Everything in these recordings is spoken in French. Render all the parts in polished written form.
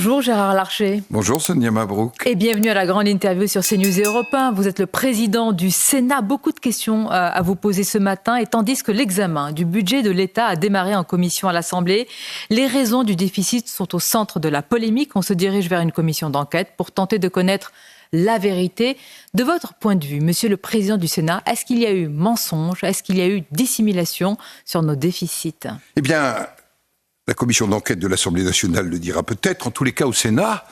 Bonjour Gérard Larcher. Bonjour Sonia Mabrouk. Et bienvenue à la grande interview sur CNews et Europe 1. Vous êtes le président du Sénat. Beaucoup de questions à vous poser ce matin. Et tandis que l'examen du budget de l'État a démarré en commission à l'Assemblée, les raisons du déficit sont au centre de la polémique. On se dirige vers une commission d'enquête pour tenter de connaître la vérité. De votre point de vue, monsieur le président du Sénat, est-ce qu'il y a eu mensonge? Est-ce qu'il y a eu dissimulation sur nos déficits? Eh bien, la commission d'enquête de l'Assemblée nationale le dira peut-être. En tous les cas, au Sénat,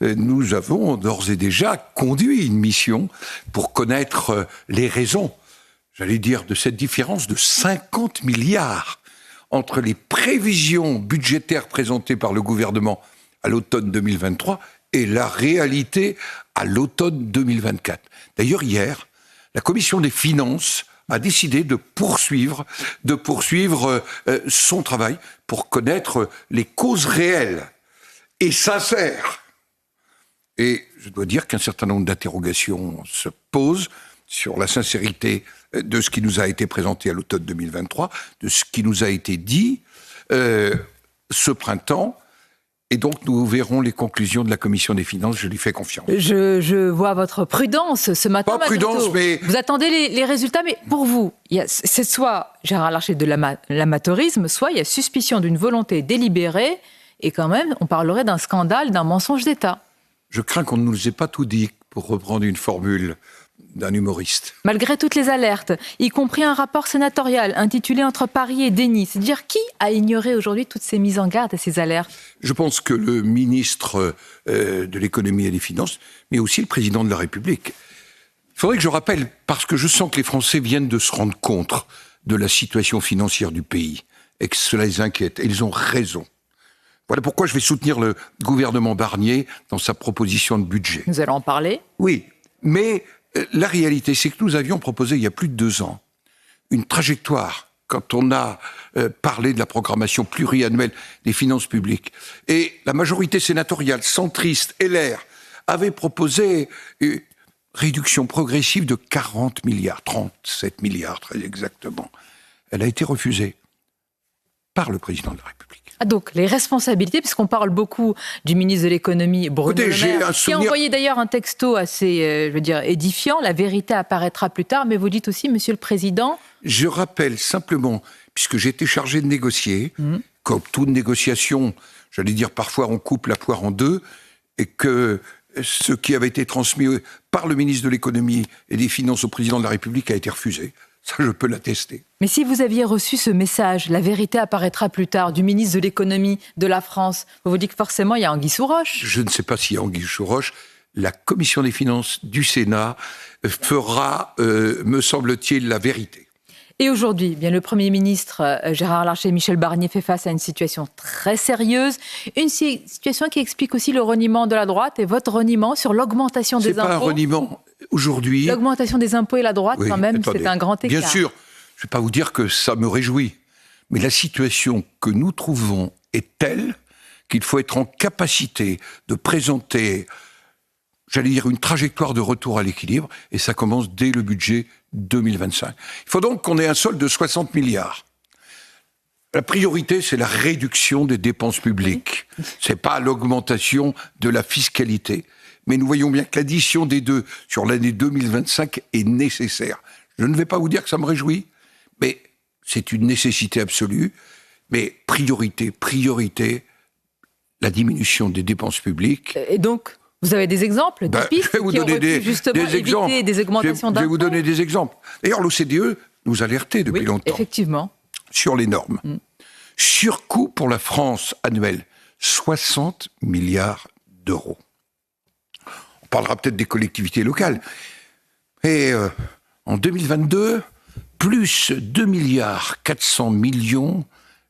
nous avons d'ores et déjà conduit une mission pour connaître les raisons, j'allais dire, de cette différence de 50 milliards entre les prévisions budgétaires présentées par le gouvernement à l'automne 2023 et la réalité à l'automne 2024. D'ailleurs, hier, la commission des finances a décidé de poursuivre son travail pour connaître les causes réelles et sincères. Et je dois dire qu'un certain nombre d'interrogations se posent sur la sincérité de ce qui nous a été présenté à l'automne 2023, de ce qui nous a été dit ce printemps. Et donc, nous verrons les conclusions de la Commission des finances. Je lui fais confiance. Je vois votre prudence ce matin. Pas prudence, mais... Vous attendez les résultats, mais pour vous, c'est soit, Gérard Larcher, de l'amateurisme, soit il y a suspicion d'une volonté délibérée, et quand même, on parlerait d'un scandale, d'un mensonge d'État. Je crains qu'on ne nous ait pas tout dit, pour reprendre une formule d'un humoriste. Malgré toutes les alertes, y compris un rapport sénatorial intitulé « Entre Paris et déni », c'est-à-dire qui a ignoré aujourd'hui toutes ces mises en garde et ces alertes? Je pense que le ministre de l'économie et des finances, mais aussi le président de la République. Il faudrait que je rappelle, parce que je sens que les Français viennent de se rendre compte de la situation financière du pays et que cela les inquiète, et ils ont raison. Voilà pourquoi je vais soutenir le gouvernement Barnier dans sa proposition de budget. Nous allons en parler. Oui, mais la réalité, c'est que nous avions proposé il y a plus de 2 ans une trajectoire quand on a parlé de la programmation pluriannuelle des finances publiques. Et la majorité sénatoriale, centriste, LR, avait proposé une réduction progressive de 40 milliards, 37 milliards très exactement. Elle a été refusée par le président de la République. Ah donc, les responsabilités, puisqu'on parle beaucoup du ministre de l'économie, Bruno Le Maire, qui a envoyé d'ailleurs un texto assez, édifiant. La vérité apparaîtra plus tard, mais vous dites aussi, monsieur le président... Je rappelle simplement, puisque j'ai été chargé de négocier, comme toute négociation, j'allais dire parfois on coupe la poire en deux, et que ce qui avait été transmis par le ministre de l'économie et des finances au président de la République a été refusé. Ça, je peux l'attester. Mais si vous aviez reçu ce message, la vérité apparaîtra plus tard, du ministre de l'économie de la France, vous vous dites que forcément il y a anguille sous roche? Je ne sais pas s'il y a anguille sous roche. La commission des finances du Sénat fera, me semble-t-il, la vérité. Et aujourd'hui, bien le Premier ministre Gérard Larcher et Michel Barnier fait face à une situation très sérieuse, une situation qui explique aussi le reniement de la droite et votre reniement sur l'augmentation des impôts. C'est pas un reniement aujourd'hui. L'augmentation des impôts et la droite, oui, quand même, attendez, c'est un grand écart. Bien sûr, je ne vais pas vous dire que ça me réjouit, mais la situation que nous trouvons est telle qu'il faut être en capacité de présenter, j'allais dire, une trajectoire de retour à l'équilibre, et ça commence dès le budget 2025. Il faut donc qu'on ait un solde de 60 milliards. La priorité, c'est la réduction des dépenses publiques. C'est pas l'augmentation de la fiscalité. Mais nous voyons bien que l'addition des deux sur l'année 2025 est nécessaire. Je ne vais pas vous dire que ça me réjouit, mais c'est une nécessité absolue. Mais priorité, la diminution des dépenses publiques. Et donc, vous avez des exemples, des pistes qui auraient pu justement éviter des augmentations d'impôts? Je vais vous donner des exemples. D'ailleurs, l'OCDE nous alertait depuis longtemps. Effectivement. Sur les normes. Surcoût pour la France annuel, 60 milliards d'euros. On parlera peut-être des collectivités locales. Et en 2022, plus 2 milliards 400 millions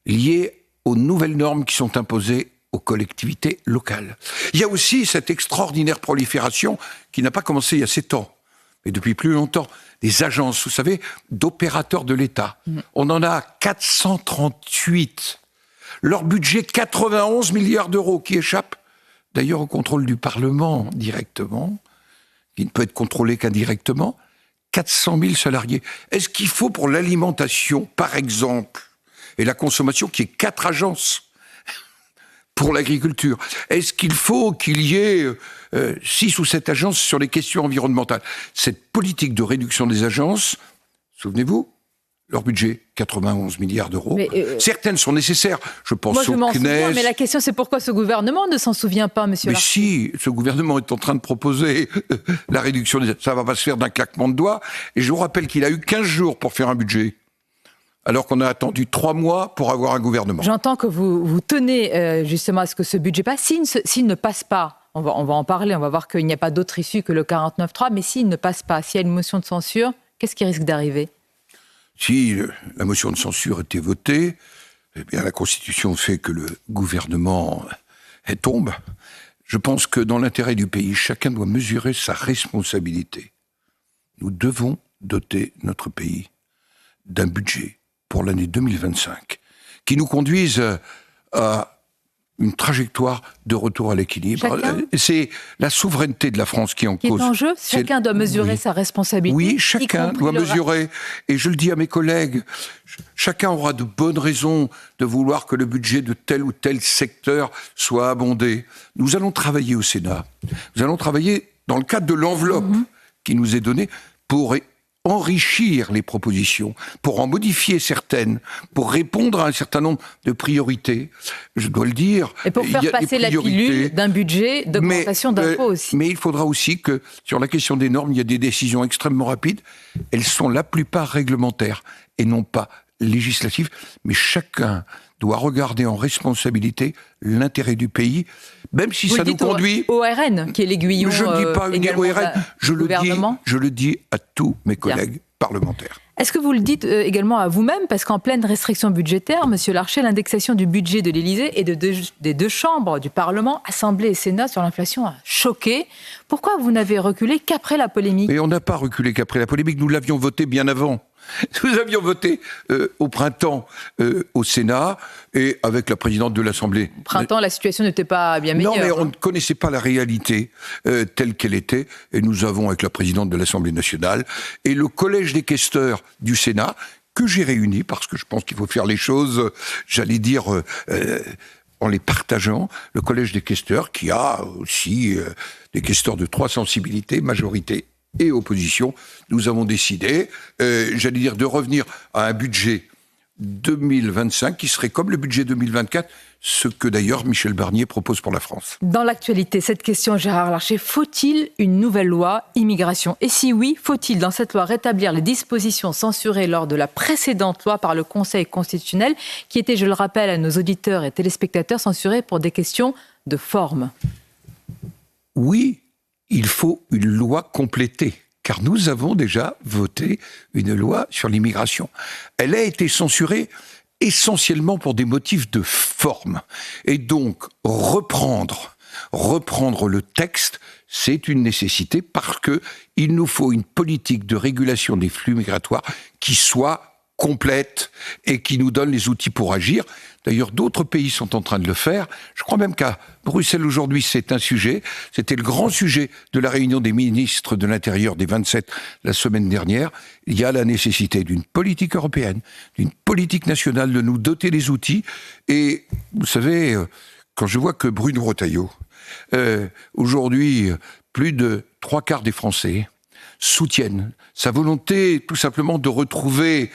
liés aux nouvelles normes qui sont imposées aux collectivités locales. Il y a aussi cette extraordinaire prolifération qui n'a pas commencé il y a 7 ans, mais depuis plus longtemps, des agences, vous savez, d'opérateurs de l'État. On en a 438. Leur budget, 91 milliards d'euros qui échappent d'ailleurs au contrôle du Parlement directement, qui ne peut être contrôlé qu'indirectement. 400 000 salariés. Est-ce qu'il faut pour l'alimentation, par exemple, et la consommation, qu'il y ait 4 agences pour l'agriculture? Est-ce qu'il faut qu'il y ait 6 ou 7 agences sur les questions environnementales? Cette politique de réduction des agences, souvenez-vous, leur budget, 91 milliards d'euros. Certaines sont nécessaires. Je pense moi, je m'en au CNES. souviens, mais la question, c'est pourquoi ce gouvernement ne s'en souvient pas, monsieur Mais Larcher? si, ce gouvernement est en train de proposer la réduction des... Ça va pas se faire d'un claquement de doigts. Et je vous rappelle qu'il a eu 15 jours pour faire un budget, alors qu'on a attendu 3 mois pour avoir un gouvernement. J'entends que vous tenez justement à ce que ce budget passe. S'il ne passe pas, on va en parler, on va voir qu'il n'y a pas d'autre issue que le 49.3, mais s'il ne passe pas, s'il y a une motion de censure, qu'est-ce qui risque d'arriver? Si la motion de censure était votée, eh bien la Constitution fait que le gouvernement tombe. Je pense que dans l'intérêt du pays, chacun doit mesurer sa responsabilité. Nous devons doter notre pays d'un budget pour l'année 2025 qui nous conduise à une trajectoire de retour à l'équilibre. C'est la souveraineté de la France qui est en cause. Qui est en jeu. Chacun doit mesurer sa responsabilité. Oui, chacun doit mesurer. Et je le dis à mes collègues, chacun aura de bonnes raisons de vouloir que le budget de tel ou tel secteur soit abondé. Nous allons travailler au Sénat. Nous allons travailler dans le cadre de l'enveloppe qui nous est donnée pour enrichir les propositions, pour en modifier certaines, pour répondre à un certain nombre de priorités. Je dois le dire. Et pour faire passer la pilule d'un budget d'augmentation d'impôts aussi. Mais il faudra aussi que, sur la question des normes, il y a des décisions extrêmement rapides. Elles sont la plupart réglementaires et non pas législatives. Mais chacun doit regarder en responsabilité l'intérêt du pays, même si ça nous conduit... Au RN, qui est l'aiguillon je ne dis pas également au RN, je le dis à tous mes collègues Bien. parlementaires. Est-ce que vous le dites également à vous-même? Parce qu'en pleine restriction budgétaire, monsieur Larcher, l'indexation du budget de l'Élysée et des deux chambres du Parlement, Assemblée et Sénat, sur l'inflation a choqué. Pourquoi vous n'avez reculé qu'après la polémique? Et on n'a pas reculé qu'après la polémique, nous l'avions voté bien avant. Nous avions voté au printemps au Sénat et avec la présidente de l'Assemblée. Au printemps, la situation n'était pas bien meilleure. Non, mais on ne connaissait pas la réalité telle qu'elle était. Et nous avons, avec la présidente de l'Assemblée nationale et le collège des questeurs du Sénat, que j'ai réuni, parce que je pense qu'il faut faire les choses, j'allais dire... en les partageant, le collège des questeurs, qui a aussi des questeurs de 3 sensibilités, majorité et opposition, nous avons décidé, j'allais dire, de revenir à un budget 2025 qui serait comme le budget 2024, ce que d'ailleurs Michel Barnier propose pour la France. Dans l'actualité, cette question, Gérard Larcher, faut-il une nouvelle loi immigration? Et si oui, faut-il dans cette loi rétablir les dispositions censurées lors de la précédente loi par le Conseil constitutionnel, qui était, je le rappelle à nos auditeurs et téléspectateurs, censurées pour des questions de forme? Oui, il faut une loi complétée, car nous avons déjà voté une loi sur l'immigration. Elle a été censurée essentiellement pour des motifs de forme. Et donc, reprendre le texte, c'est une nécessité parce que il nous faut une politique de régulation des flux migratoires qui soit complète et qui nous donne les outils pour agir. D'ailleurs, d'autres pays sont en train de le faire. Je crois même qu'à Bruxelles aujourd'hui, c'est un sujet. C'était le grand sujet de la réunion des ministres de l'Intérieur des 27 la semaine dernière. Il y a la nécessité d'une politique européenne, d'une politique nationale, de nous doter des outils. Et vous savez, quand je vois que Bruno Retailleau, aujourd'hui, plus de 3/4 des Français soutiennent sa volonté tout simplement de retrouver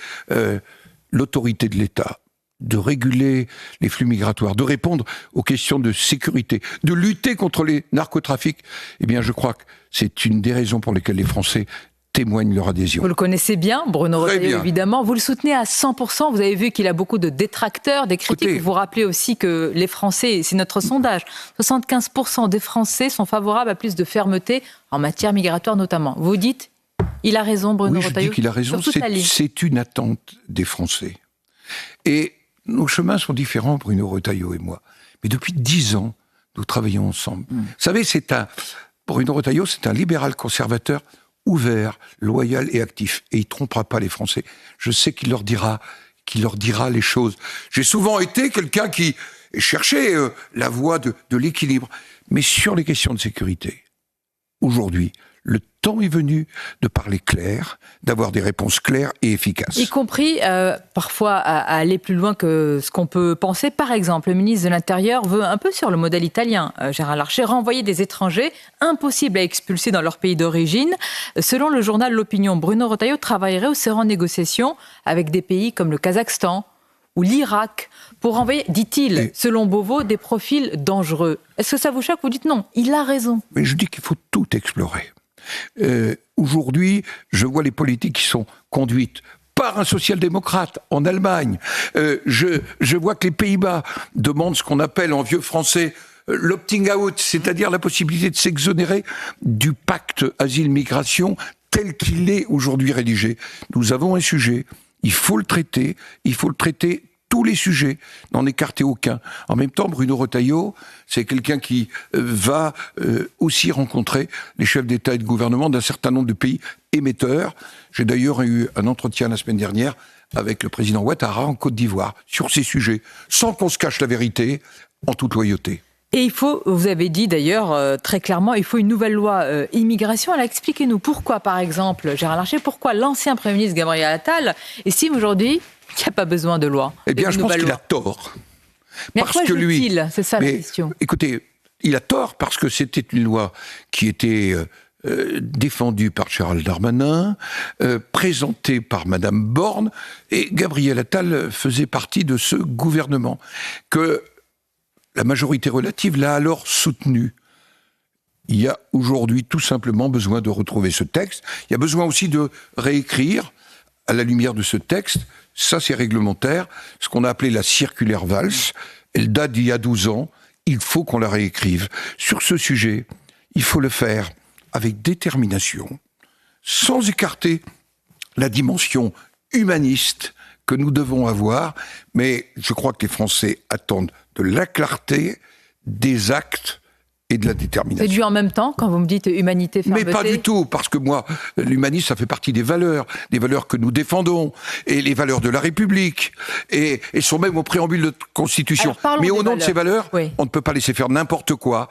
l'autorité de l'État, de réguler les flux migratoires, de répondre aux questions de sécurité, de lutter contre les narcotrafics, eh bien je crois que c'est une des raisons pour lesquelles les Français témoignent leur adhésion. Vous le connaissez bien, Bruno Retailleau, évidemment. Vous le soutenez à 100%. Vous avez vu qu'il a beaucoup de détracteurs, des critiques. Écoutez, vous vous rappelez aussi que les Français, c'est notre sondage, 75% des Français sont favorables à plus de fermeté en matière migratoire notamment. Vous dites, il a raison, Bruno Retailleau? Oui, je dis qu'il a raison. C'est une attente des Français. Et nos chemins sont différents, Bruno Retailleau et moi. Mais depuis 10 ans, nous travaillons ensemble. Vous savez, Bruno Retailleau, c'est un libéral conservateur ouvert, loyal et actif. Et il ne trompera pas les Français. Je sais qu'il leur dira les choses. J'ai souvent été quelqu'un qui cherchait la voie de l'équilibre. Mais sur les questions de sécurité, aujourd'hui, le temps est venu de parler clair, d'avoir des réponses claires et efficaces. Y compris, parfois, à aller plus loin que ce qu'on peut penser. Par exemple, le ministre de l'Intérieur veut, un peu sur le modèle italien, Gérard Larcher, renvoyer des étrangers impossibles à expulser dans leur pays d'origine. Selon le journal L'Opinion, Bruno Retailleau travaillerait ou serait en négociation avec des pays comme le Kazakhstan ou l'Irak pour renvoyer, dit-il, selon Beauvau, des profils dangereux. Est-ce que ça vous choque? Vous dites non, il a raison. Mais je dis qu'il faut tout explorer. Aujourd'hui, je vois les politiques qui sont conduites par un social-démocrate en Allemagne. Je vois que les Pays-Bas demandent ce qu'on appelle en vieux français l'opting out, c'est-à-dire la possibilité de s'exonérer du pacte asile-migration tel qu'il est aujourd'hui rédigé. Nous avons un sujet, il faut le traiter tous les sujets, n'en écarter aucun. En même temps, Bruno Retailleau, c'est quelqu'un qui va aussi rencontrer les chefs d'État et de gouvernement d'un certain nombre de pays émetteurs. J'ai d'ailleurs eu un entretien la semaine dernière avec le président Ouattara en Côte d'Ivoire sur ces sujets, sans qu'on se cache la vérité, en toute loyauté. Et il faut, vous avez dit d'ailleurs très clairement, il faut une nouvelle loi immigration. Alors expliquez-nous pourquoi, par exemple, Gérard Larcher, pourquoi l'ancien Premier ministre Gabriel Attal estime aujourd'hui qu'il n'y a pas besoin de loi. Eh bien, je pense qu'il a tort. Mais parce à quoi que lui, c'est ça la question. Écoutez, il a tort parce que c'était une loi qui était défendue par Gérald Darmanin, présentée par Madame Borne, et Gabriel Attal faisait partie de ce gouvernement que la majorité relative l'a alors soutenu. Il y a aujourd'hui tout simplement besoin de retrouver ce texte. Il y a besoin aussi de réécrire, à la lumière de ce texte, ça c'est réglementaire, ce qu'on a appelé la circulaire Valls. Elle date d'il y a 12 ans. Il faut qu'on la réécrive. Sur ce sujet, il faut le faire avec détermination, sans écarter la dimension humaniste que nous devons avoir. Mais je crois que les Français attendent de la clarté, des actes et de la détermination. C'est dû en même temps, quand vous me dites humanité, fermeté? Mais pas du tout, parce que moi, l'humanisme, ça fait partie des valeurs que nous défendons, et les valeurs de la République, et sont même au préambule de notre Constitution. Mais au nom de ces valeurs, oui, on ne peut pas laisser faire n'importe quoi,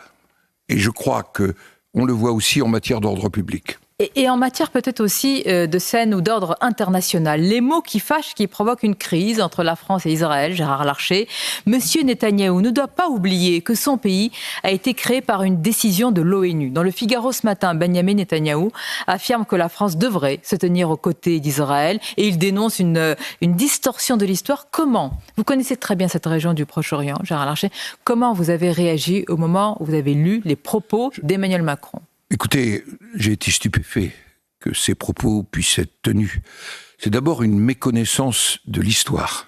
et je crois qu'on le voit aussi en matière d'ordre public. Et en matière peut-être aussi de scène ou d'ordre international, les mots qui fâchent, qui provoquent une crise entre la France et Israël, Gérard Larcher. Monsieur Netanyahou ne doit pas oublier que son pays a été créé par une décision de l'ONU. Dans le Figaro ce matin, Benyamin Netanyahou affirme que la France devrait se tenir aux côtés d'Israël et il dénonce une distorsion de l'histoire. Comment? Vous connaissez très bien cette région du Proche-Orient, Gérard Larcher. Comment vous avez réagi au moment où vous avez lu les propos d'Emmanuel Macron? Écoutez, j'ai été stupéfait que ces propos puissent être tenus. C'est d'abord une méconnaissance de l'histoire,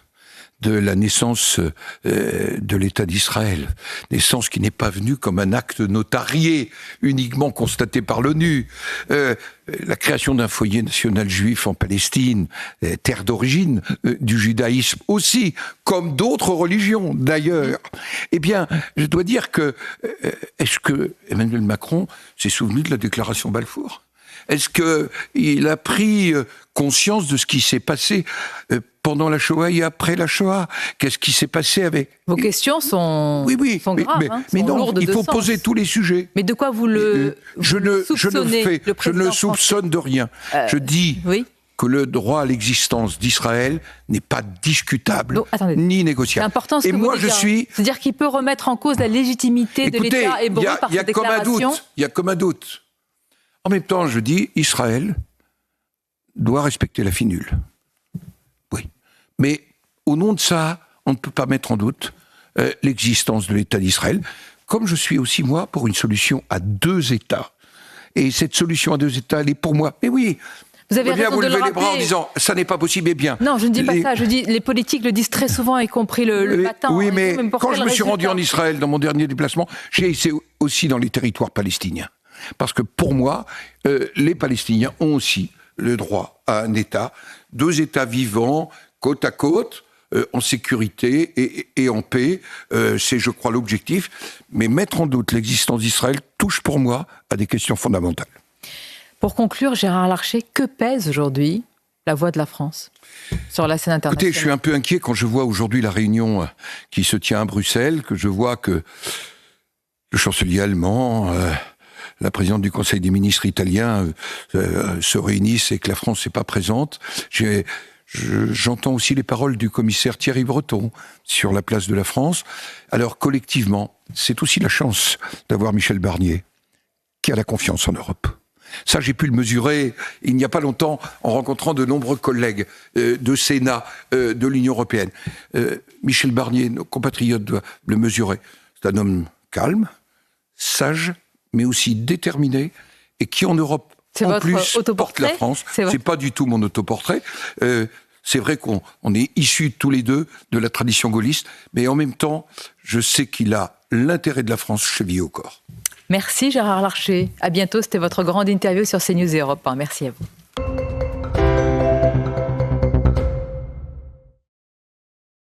de la naissance de l'État d'Israël. Naissance qui n'est pas venue comme un acte notarié, uniquement constaté par l'ONU. La création d'un foyer national juif en Palestine, terre d'origine du judaïsme aussi, comme d'autres religions d'ailleurs. Eh bien, je dois dire que, est-ce que Emmanuel Macron s'est souvenu de la déclaration Balfour ? Est-ce qu'il a pris conscience de ce qui s'est passé pendant la Shoah et après la Shoah? Qu'est-ce qui s'est passé avec... Vos questions sont, sont graves, mais non, il faut poser tous les sujets. Mais de quoi vous le soupçonnez? Je ne soupçonne de rien. Je dis que le droit à l'existence d'Israël n'est pas discutable, ni négociable. C'est important ce que vous dites. C'est-à-dire qu'il peut remettre en cause la légitimité de l'État hébreu par cette déclaration. Il y a comme un doute. En même temps, je dis, Israël doit respecter la finule. Oui. Mais au nom de ça, on ne peut pas mettre en doute l'existence de l'État d'Israël, comme je suis aussi, moi, pour une solution à 2 États. Et cette solution à 2 États, elle est pour moi. Mais oui, vous avez raison vous de le levez rappeler. Les bras en disant, ça n'est pas possible, et bien. Non, je ne dis pas ça. Je dis, les politiques le disent très souvent, y compris le matin. Oui, mais quand je me suis rendu en Israël, dans mon dernier déplacement, j'ai été aussi dans les territoires palestiniens. Parce que pour moi, les Palestiniens ont aussi le droit à un État, 2 États vivants, côte à côte, en sécurité et en paix. C'est, je crois, l'objectif. Mais mettre en doute l'existence d'Israël touche pour moi à des questions fondamentales. Pour conclure, Gérard Larcher, que pèse aujourd'hui la voix de la France sur la scène internationale? Écoutez, je suis un peu inquiet quand je vois aujourd'hui la réunion qui se tient à Bruxelles, que je vois que le chancelier allemand... la présidente du Conseil des ministres italien se réunissent et que la France n'est pas présente. J'entends aussi les paroles du commissaire Thierry Breton sur la place de la France. Alors, collectivement, c'est aussi la chance d'avoir Michel Barnier, qui a la confiance en Europe. Ça, j'ai pu le mesurer il n'y a pas longtemps en rencontrant de nombreux collègues de Sénat de l'Union européenne. Michel Barnier, nos compatriotes doivent le mesurer. C'est un homme calme, sage, mais aussi déterminé, et qui en Europe, en plus, porte la France. C'est pas du tout mon autoportrait. C'est vrai qu'on est issus tous les deux de la tradition gaulliste, mais en même temps, je sais qu'il a l'intérêt de la France chevillé au corps. Merci Gérard Larcher. À bientôt. C'était votre grande interview sur CNews et Europe 1. Merci à vous.